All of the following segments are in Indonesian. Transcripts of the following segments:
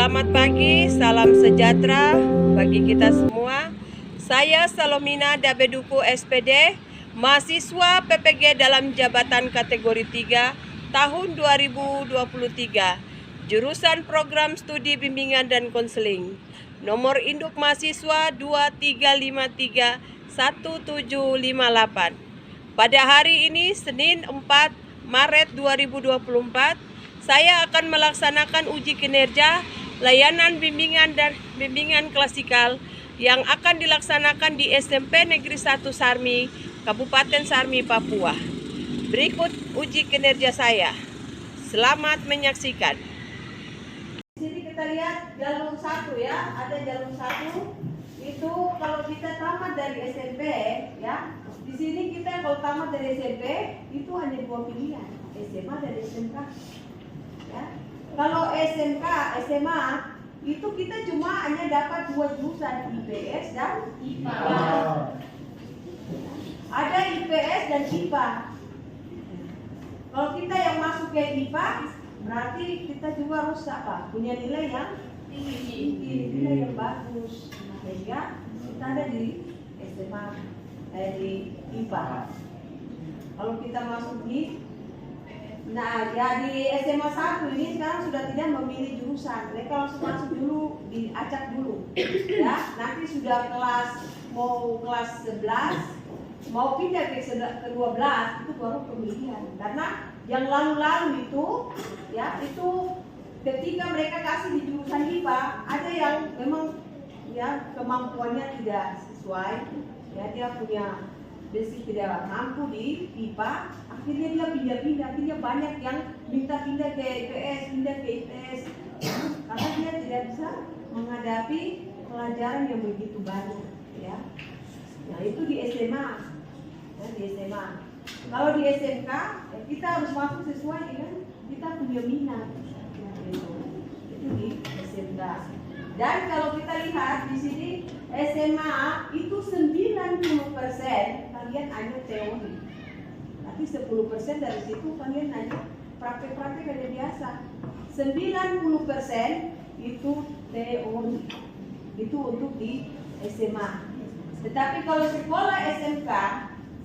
Selamat pagi, salam sejahtera bagi kita semua. Saya Salomina Dabeduku SPD, mahasiswa PPG dalam jabatan kategori 3 tahun 2023, jurusan program studi bimbingan dan konseling. Nomor induk mahasiswa 23531758. Pada hari ini, Senin 4 Maret 2024, saya akan melaksanakan uji kinerja layanan bimbingan dan bimbingan klasikal yang akan dilaksanakan di SMP Negeri 1 Sarmi, Kabupaten Sarmi, Papua. Berikut uji kinerja saya. Selamat menyaksikan. Di sini kita lihat jalur 1 ya, ada jalur 1. Itu kalau kita tamat dari SMP ya. Di sini kita kalau tamat dari SMP itu hanya 2 pilihan, SMA dan SMK. Ya. Kalau SMK, SMA itu kita cuma hanya dapat 2 jurusan, IPS dan IPA. Ada IPS dan IPA. Kalau kita yang masuk ke IPA, berarti kita juga harus apa? Punya nilai yang tinggi, nilai yang bagus. Sehingga kita ada di SMA, di IPA. Kalau kita masuk di ya di SMA 1 ini sekarang sudah tidak memilih jurusan. Mereka langsung masuk dulu, diacak dulu. Ya, nanti sudah mau kelas 11, mau pindah ke 12 itu baru pemilihan. Karena yang lalu-lalu itu ya, itu ketika mereka kasih di jurusan IPA, ada yang memang ya kemampuannya tidak sesuai. Ya, dia punya basic tidak mampu di IPA, akhirnya dia pindah-pindah. Akhirnya banyak yang minta pindah ke IPS, pindah ke IPS, karena dia tidak bisa menghadapi pelajaran yang begitu banyak ya. Nah itu di SMA ya, di SMA. Kalau di SMK ya, kita harus masuk sesuai dengan kita punya minat ya, itu di SMK. Dan kalau kita lihat di sini SMA itu 90% kalian hanya teori. Nanti 10% dari situ kalian hanya praktek-praktek aja biasa. 90% itu teori. Itu untuk di SMA. Tetapi kalau sekolah SMK,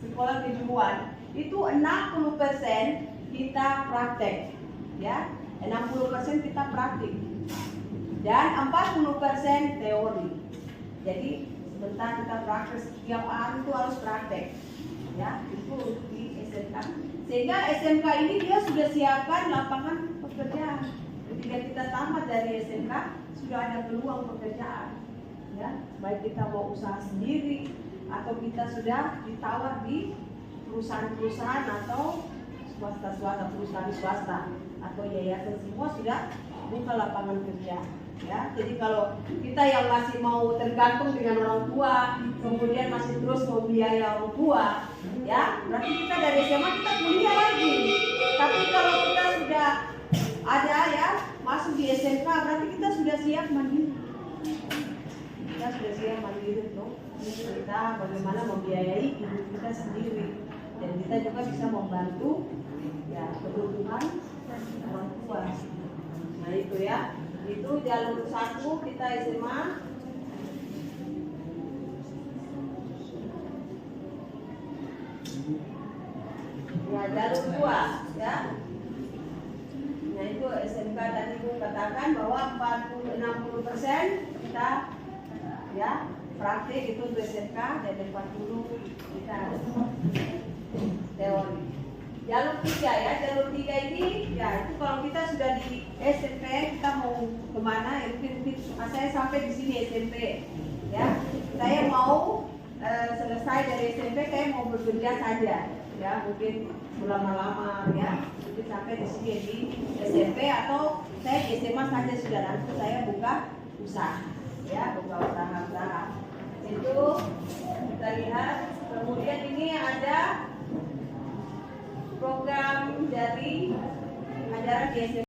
sekolah kejuruan, itu 60% kita praktek. Ya, 60% kita praktik. Dan 40% teori. Jadi sebentar kita praktek, setiap hari itu harus praktek. Ya, itu untuk di SMK. Sehingga SMK ini dia sudah siapkan lapangan pekerjaan. Ketika kita tamat dari SMK sudah ada peluang pekerjaan. Ya, baik kita mau usaha sendiri atau kita sudah ditawar di perusahaan-perusahaan atau swasta, perusahaan swasta atau yayasan, semua sudah buka lapangan kerja. Ya, jadi kalau kita yang masih mau tergantung dengan orang tua, kemudian masih terus membiayai orang tua, ya, berarti kita dari SMA kita kuliah lagi. Tapi kalau kita sudah ada ya masuk di SMK, berarti kita sudah siap mandiri. Kita sudah siap mandiri tuh. Kita bagaimana membiayai hidup kita sendiri, dan kita juga bisa membantu ya kebutuhan orang tua. Nah itu ya. Itu jalur 1 kita SMA. Ya, jalur 2 ya. Nah itu SMK tadi Ibu katakan bahwa 60% kita ya praktik itu untuk SMK, dan 40 kita teori. Jalur 3 ya, jalur 3 ini ya itu kalau kita sudah di SMP kita mau kemana ya, mungkin saya sampai di sini SMP ya, saya mau selesai dari SMP, saya mau bekerja saja ya, mungkin lama-lama ya, mungkin sampai di sini di SMP, atau saya di SMA saja sudah, nanti saya buka usaha ya, buka usaha itu kita lihat. Kemudian ini ada program dari ajaran di SMP.